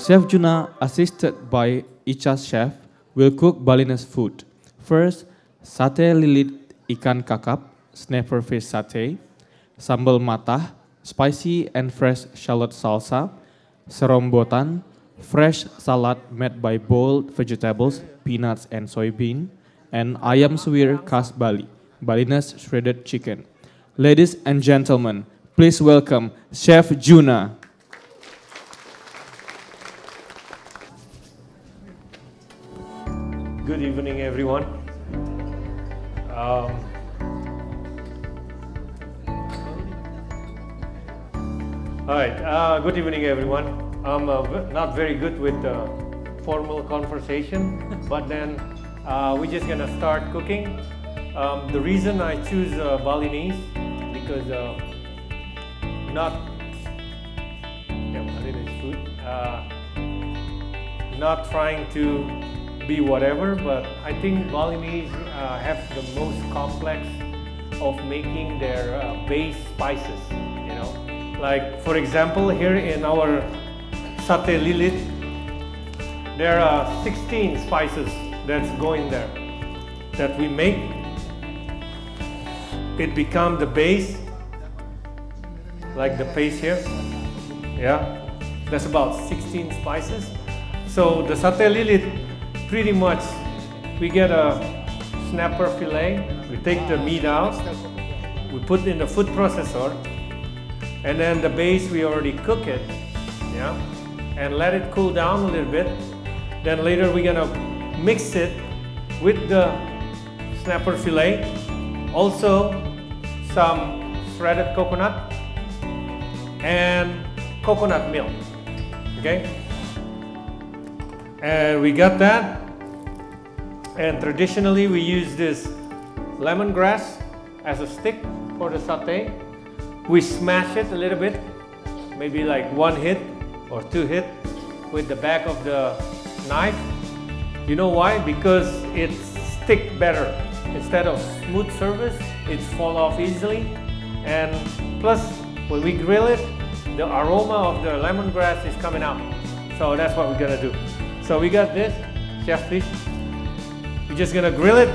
Chef Juna, assisted by Icha's chef, will cook Balinese food. First, sate lilit ikan kakap, snapper fish satay, sambal matah, spicy and fresh shallot salsa, serombotan, fresh salad made by boiled vegetables, peanuts and soybean, and ayam suwir khas Bali, Balinese shredded chicken. Ladies and gentlemen, please welcome Chef Juna. Good evening, everyone. All right, good evening, everyone. I'm not very good with formal conversation, but then we're just gonna start cooking. The reason I choose Balinese because Balinese food, not trying to be whatever, but I think Balinese have the most complex of making their base spices, you know. Like, for example, here in our sate lilit, there are 16 spices that's going there that we make. It becomes the base, like the paste here. Yeah, that's about 16 spices. So the sate lilit, pretty much, we get a snapper fillet, we take the meat out, we put in the food processor, and then the base we already cook it, yeah, and let it cool down a little bit. Then later we're gonna mix it with the snapper fillet, also some shredded coconut and coconut milk, okay? And we got that. And traditionally we use this lemongrass as a stick for the satay. We smash it a little bit, maybe like 1 hit or 2 hit with the back of the knife. You know why? Because it sticks better. Instead of smooth surface, it falls off easily. And plus, when we grill it, the aroma of the lemongrass is coming out. So that's what we're gonna do. So we got this, chef please. We're just gonna grill it.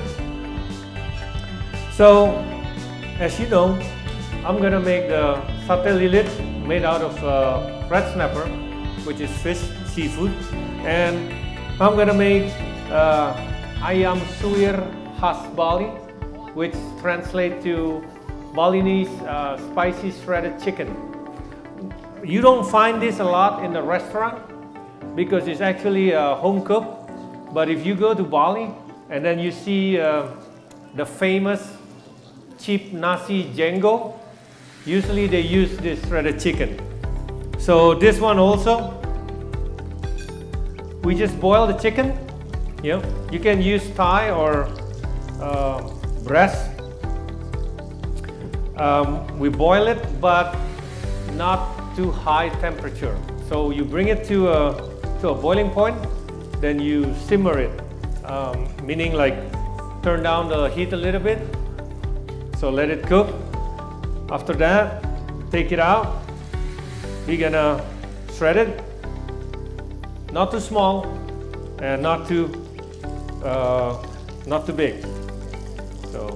So, as you know, I'm gonna make the sate lilit made out of red snapper, which is fish, seafood. And I'm gonna make ayam suwir khas Bali, which translates to Balinese spicy shredded chicken. You don't find this a lot in the restaurant because it's actually home cooked. But if you go to Bali and then you see the famous cheap nasi jenggo, usually they use this shredded chicken. So this one also, we just boil the chicken. You know, you can use thigh or breast. We boil it, but not too high temperature. So you bring it to a boiling point, then you simmer it, meaning like turn down the heat a little bit. So let it cook. After that, take it out. We're gonna shred it, not too small and not too big. So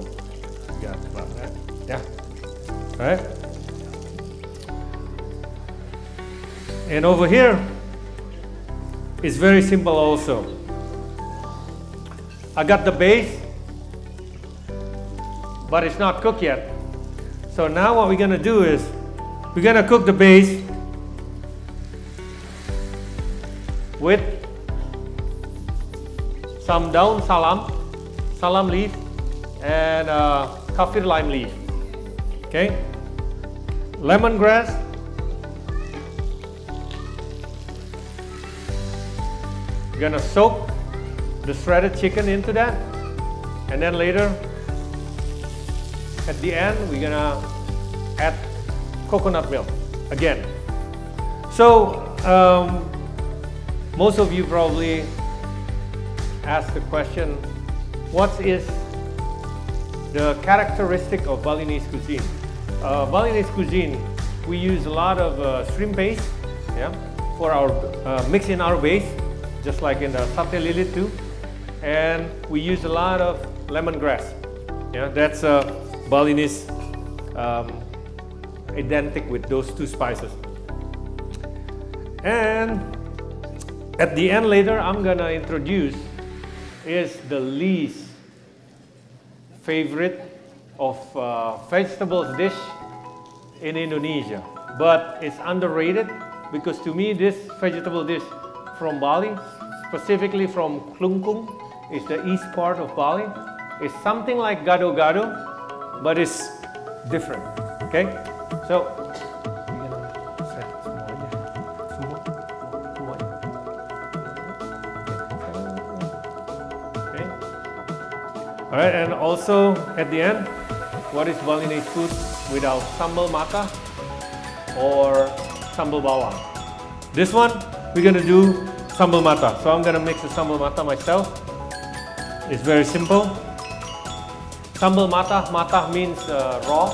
we got about that. Yeah. All right. And over here, it's very simple also. I got the base, but it's not cooked yet. So now what we're gonna do is, we're gonna cook the base with some daun salam leaf, and kaffir lime leaf. Okay? Lemongrass, we're gonna soak the shredded chicken into that, and then later at the end we're gonna add coconut milk again. So most of you probably ask the question, what is the characteristic of Balinese cuisine? Balinese cuisine, we use a lot of shrimp paste, yeah, for our mix in our base, just like in the satay lilit too. And we use a lot of lemongrass. Yeah, that's Balinese, identic with those two spices. And at the end later, I'm gonna introduce is the least favorite of vegetables dish in Indonesia, but it's underrated because to me this vegetable dish from Bali, specifically from Klungkung, is the east part of Bali. It's something like gado-gado, but it's different. Okay, so okay. All right, and also at the end, what is Balinese food without sambal mata or sambal bawang? This one we're gonna do sambal mata. So I'm gonna mix the sambal mata myself. It's very simple. Sambal mata, mata means raw,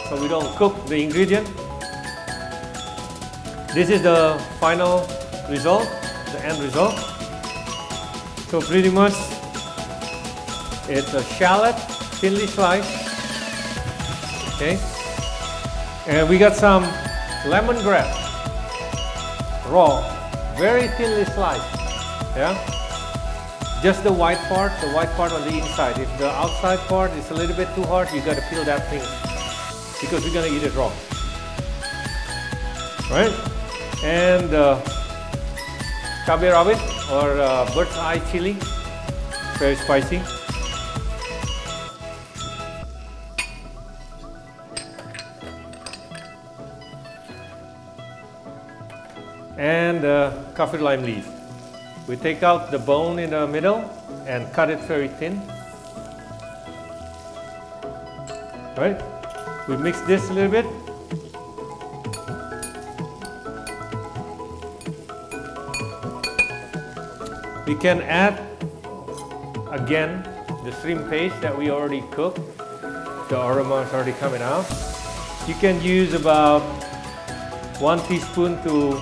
so we don't cook the ingredient. This is the final result, the end result. So pretty much it's a shallot, thinly sliced. Okay, and we got some lemongrass, raw, very thinly sliced. Yeah. Just the white part on the inside. If the outside part is a little bit too hard, you got to peel that thing because we're gonna eat it raw. Right? And cabai rawit or bird's eye chili, very spicy. And kaffir lime leaf. We take out the bone in the middle and cut it very thin. Right? We mix this a little bit. We can add again the shrimp paste that we already cooked. The aroma is already coming out. You can use about 1 teaspoon to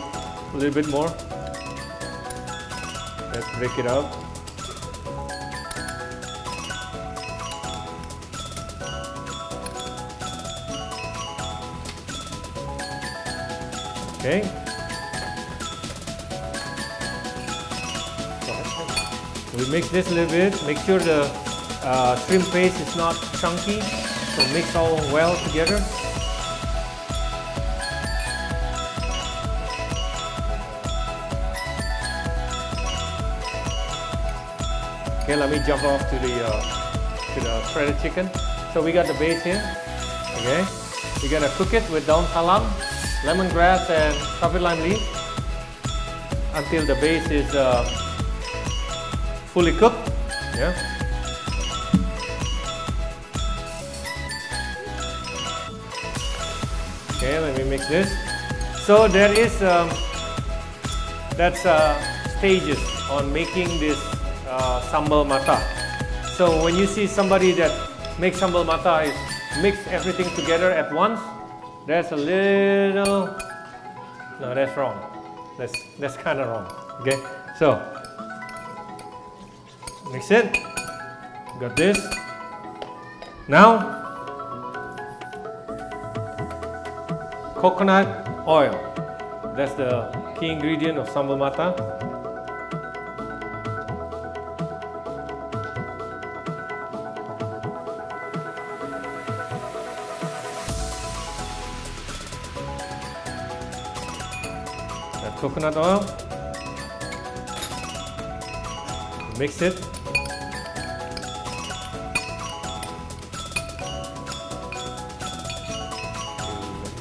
a little bit more. Let's break it out. Okay. We mix this a little bit. Make sure the shrimp paste is not chunky, so mix all well together. Okay, let me jump off to the shredded chicken. So we got the base here. Okay, we're gonna cook it with daun salam, lemongrass, and kaffir lime leaf until the base is fully cooked. Yeah. Okay, let me mix this. So there is stages on making this sambal mata. So when you see somebody that makes sambal mata is mix everything together at once, that's a little, no, that's wrong. That's kind of wrong. Okay, so mix it. Got this. Now coconut oil. That's the key ingredient of sambal mata. Coconut oil, mix it.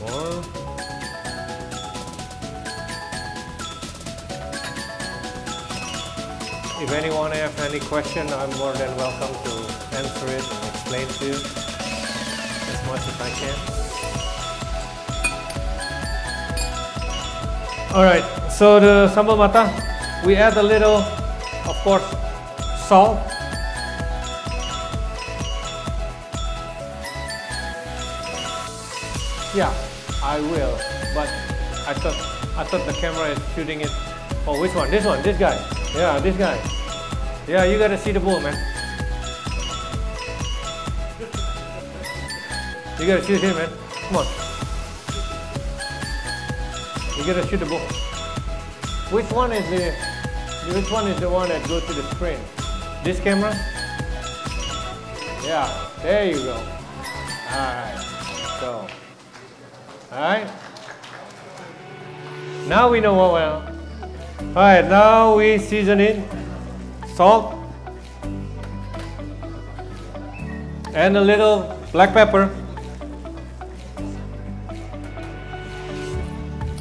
More. If anyone have any question, I'm more than welcome to answer it and explain to you as much as I can. Alright, so the sambal mata, we add a little, of course, salt. Yeah, I will, but I thought the camera is shooting it. Oh, which one? This one, this guy. Yeah, this guy. Yeah, you gotta see the bull, man. You gotta shoot him, man. Come on. You gotta shoot the bull. Which one is the one that goes to the screen? This camera? Yeah, there you go. Alright. So. Alright. Now we know what well. Alright, now we season it. Salt. And a little black pepper.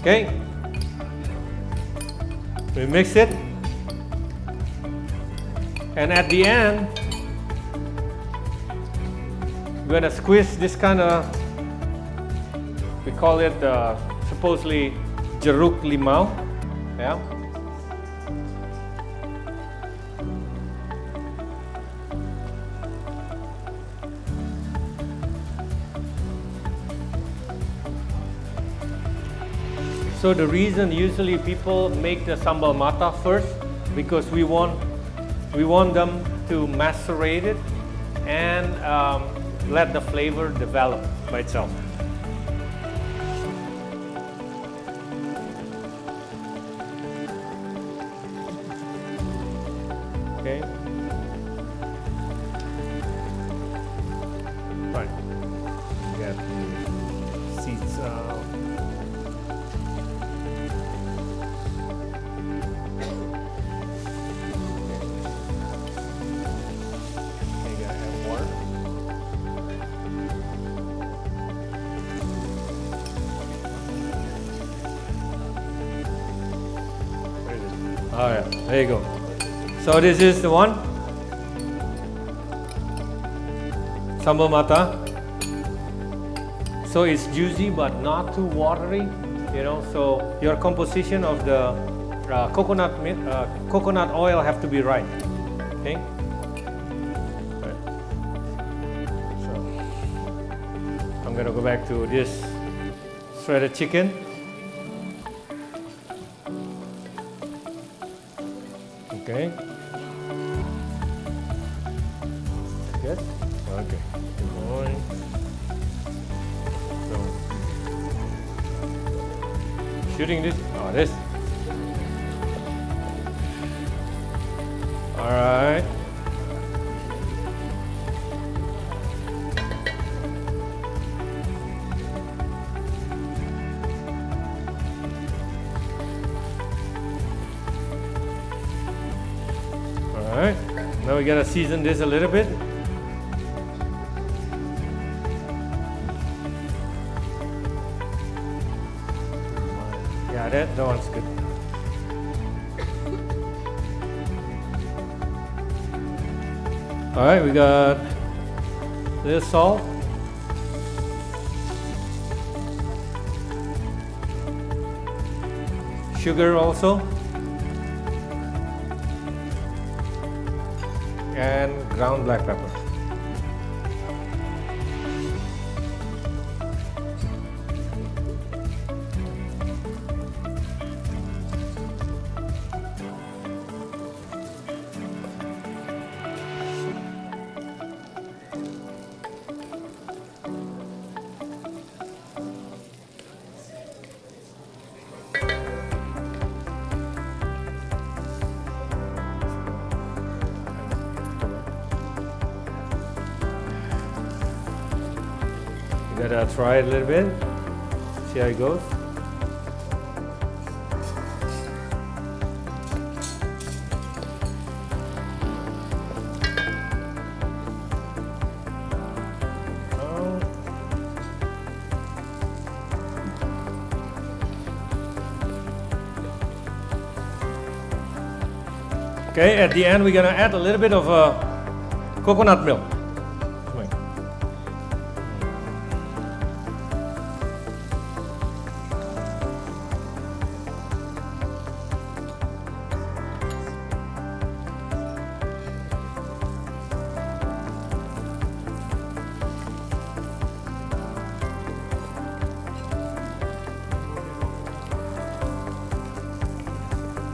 Okay. We mix it. And at the end, we're gonna squeeze this kind of, we call it supposedly jeruk limau. Yeah. So the reason usually people make the sambal mata first, because we want them to macerate it and let the flavor develop by itself. Okay. Right. Get the seeds out. Oh yeah, there you go. So this is the one. Sambal mata. So it's juicy but not too watery, you know. So your composition of the coconut oil have to be right. Okay. Right. So I'm gonna go back to this shredded chicken. Okay. Good. Okay. Good morning. So, shooting this. Oh, this. All right. Alright, now we gotta season this a little bit. Yeah, that one's good. Alright, we got this salt. Sugar also. And ground black pepper. Gotta try it a little bit, see how it goes. Okay, at the end we're gonna add a little bit of coconut milk.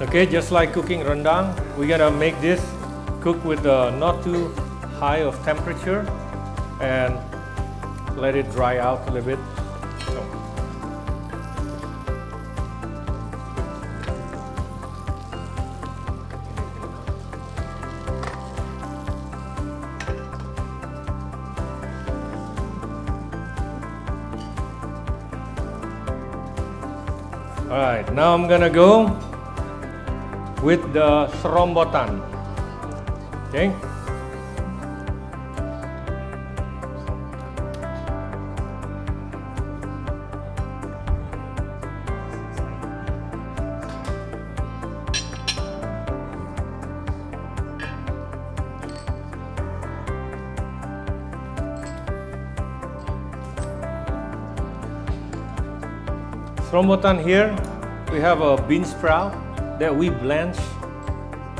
Okay, just like cooking rendang, we gotta make this cook with not too high of temperature and let it dry out a little bit. Alright, now I'm gonna go with the serombotan. Okay? Serombotan here, we have a bean sprout that we blanch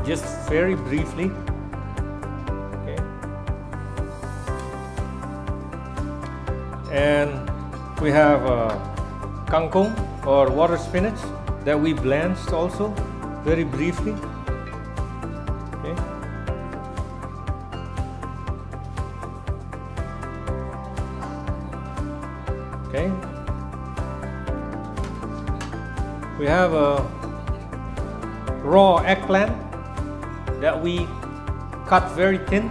just very briefly. Okay. And we have kangkong or water spinach that we blanched also very briefly. Okay. Okay. We have a raw eggplant that we cut very thin.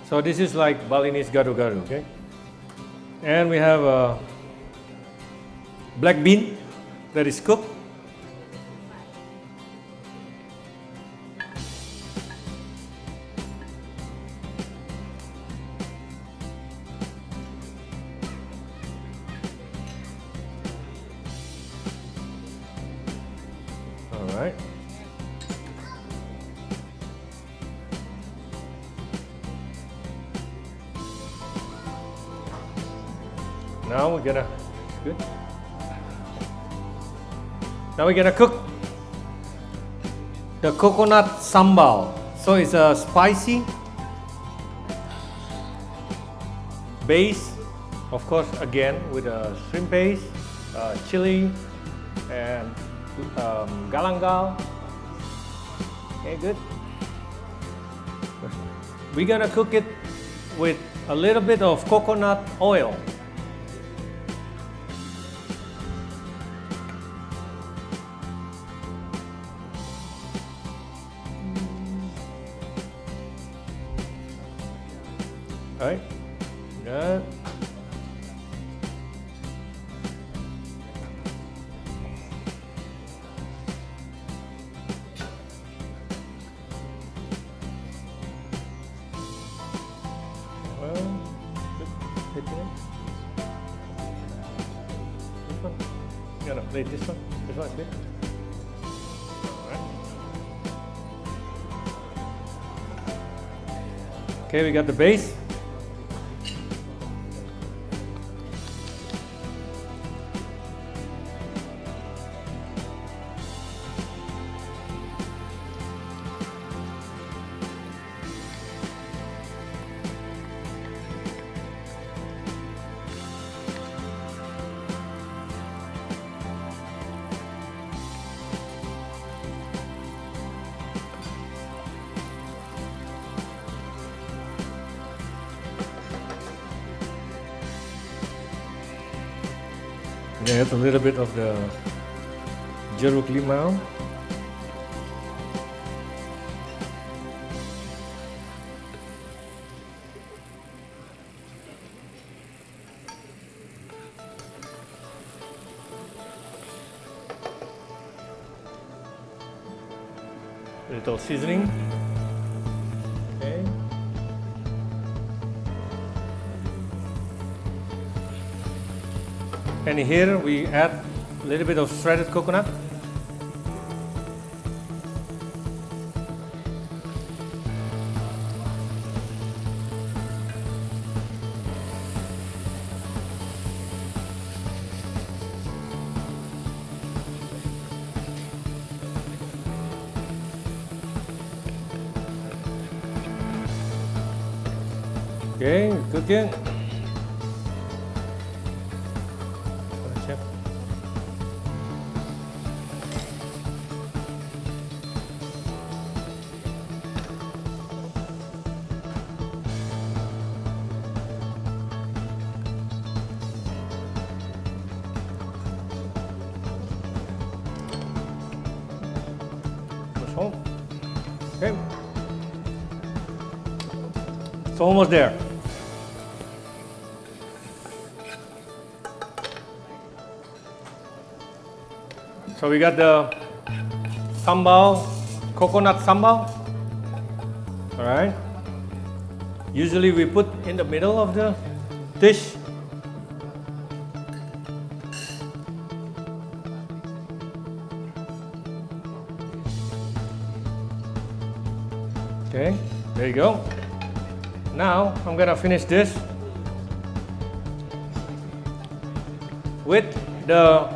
So this is like Balinese gado-gado, okay? And we have a black bean that is cooked. All right. Now we're gonna, good. Now we're gonna cook the coconut sambal. So it's a spicy base, of course, again with a shrimp paste, chili, and galangal. Okay, good. We're gonna cook it with a little bit of coconut oil. All right, good. Well, good. This one, you gonna plate this one? This one's good. All right. Okay, we got the base. Add a little bit of the jeruk limau. A little seasoning. Okay. And here we add a little bit of shredded coconut. Okay, it's cooking. Chef. Okay. It's almost there. So we got the sambal, coconut sambal. All right. Usually we put in the middle of the dish. Okay, there you go. Now I'm gonna finish this with the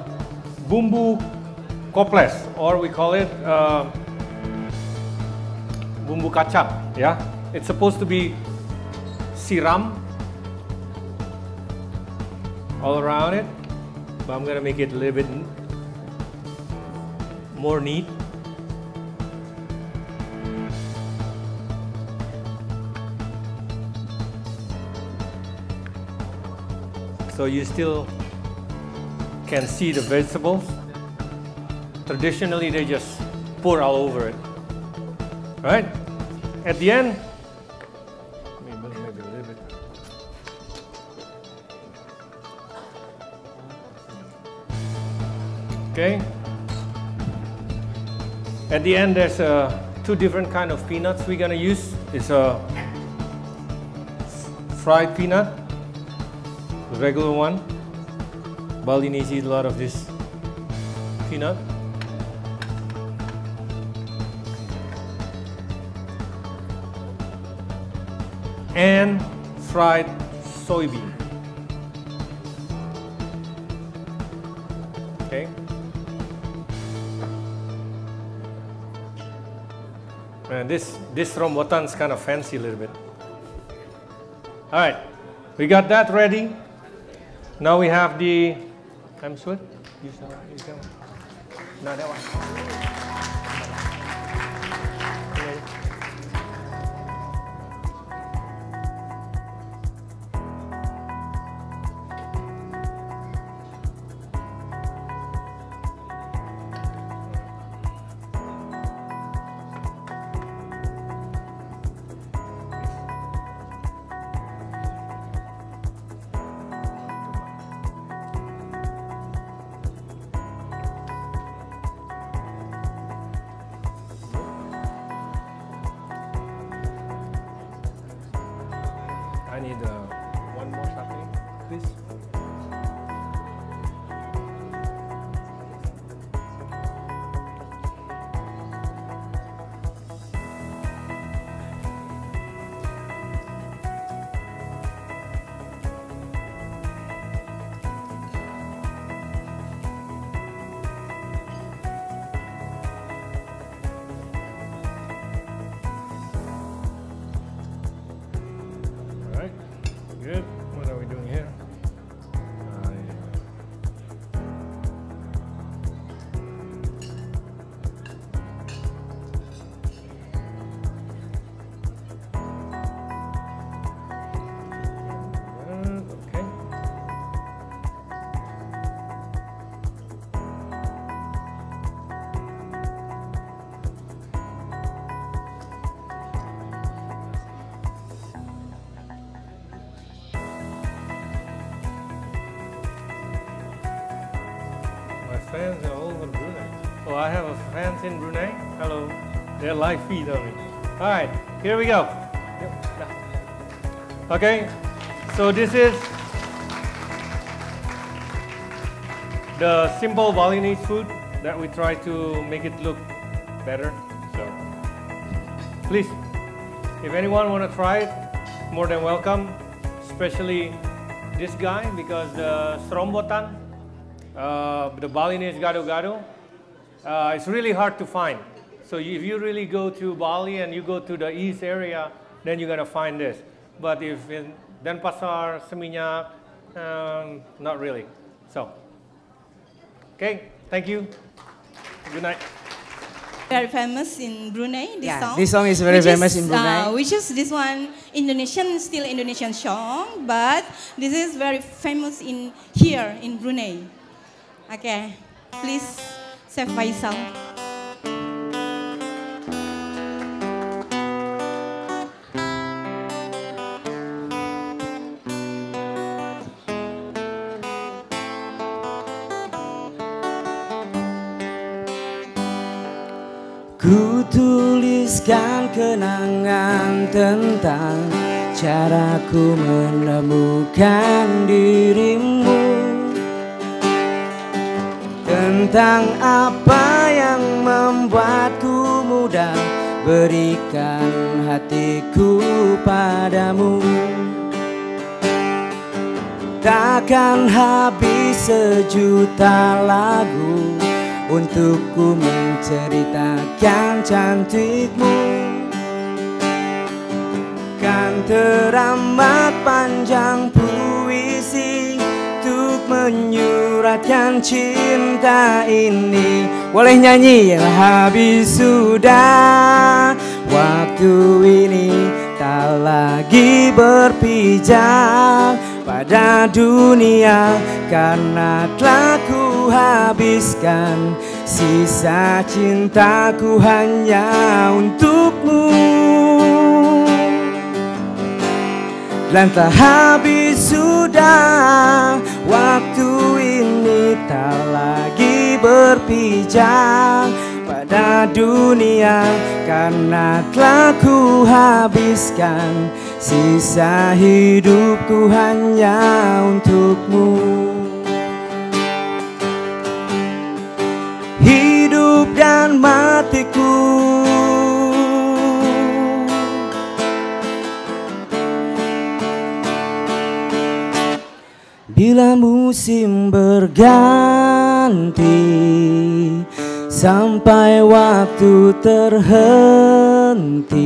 bumbu koples, or we call it bumbu kacap. Yeah, it's supposed to be siram all around it, but I'm gonna make it a little bit more neat. So you still can see the vegetables. Traditionally, they just pour all over it. All right? At the end, maybe a little bit. Okay. At the end, there's two different kind of peanuts we're gonna use. It's a fried peanut. The regular one. Balinese eat a lot of this peanut. And fried soybean. Okay. And this rambutan is kind of fancy a little bit. All right, we got that ready. Now we have the, I'm sure, you saw. No, that one. I need one more satay, please. Good. What are we doing here? Okay. Fans are all over Brunei. Oh, I have a fans in Brunei. Hello. They're live feed of me. All right, here we go. Okay, so this is the simple Balinese food that we try to make it look better. So please, if anyone want to try it, more than welcome. Especially this guy, because the serombotan, the Balinese gado-gado, it's really hard to find. So if you really go to Bali and you go to the east area, then you're gonna find this. but if in Denpasar, Seminyak, not really. So, okay, thank you. Good night. Very famous in Brunei, this song. This song is very famous in Brunei. Which is this one Indonesian, still Indonesian song, but this is very famous in here in Brunei. Okay, please save Faisal. Ku tuliskan kenangan tentang caraku menemukan dirimu, tentang apa yang membuatku mudah berikan hatiku padamu. Takkan habis sejuta lagu untukku menceritakan cantikmu. Kan teramat panjang puisi untuk menyuratkan cinta ini. Boleh nyanyi? Habis sudah waktu ini, tak lagi berpijak pada dunia, karena telah ku habiskan sisa cintaku hanya untukmu. Dan telah habis sudah waktu ini, tak lagi berpijak pada dunia, karena telah ku habiskan sisa hidupku hanya untukmu. Hidup dan matiku, bila musim berganti sampai waktu terhenti,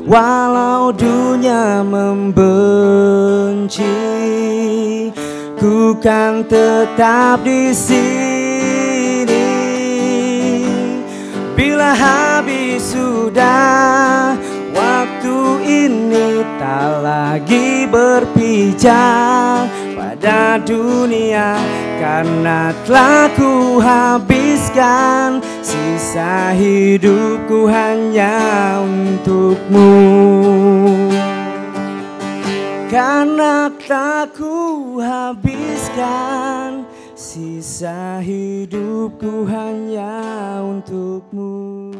walau dunia membenci, ku kan tetap di sini. Bila habis sudah waktu ini, tak lagi berpijak pada dunia, karena telah ku habiskan sisa hidupku hanya untukmu. Karena telah ku habiskan sisa hidupku hanya untukmu.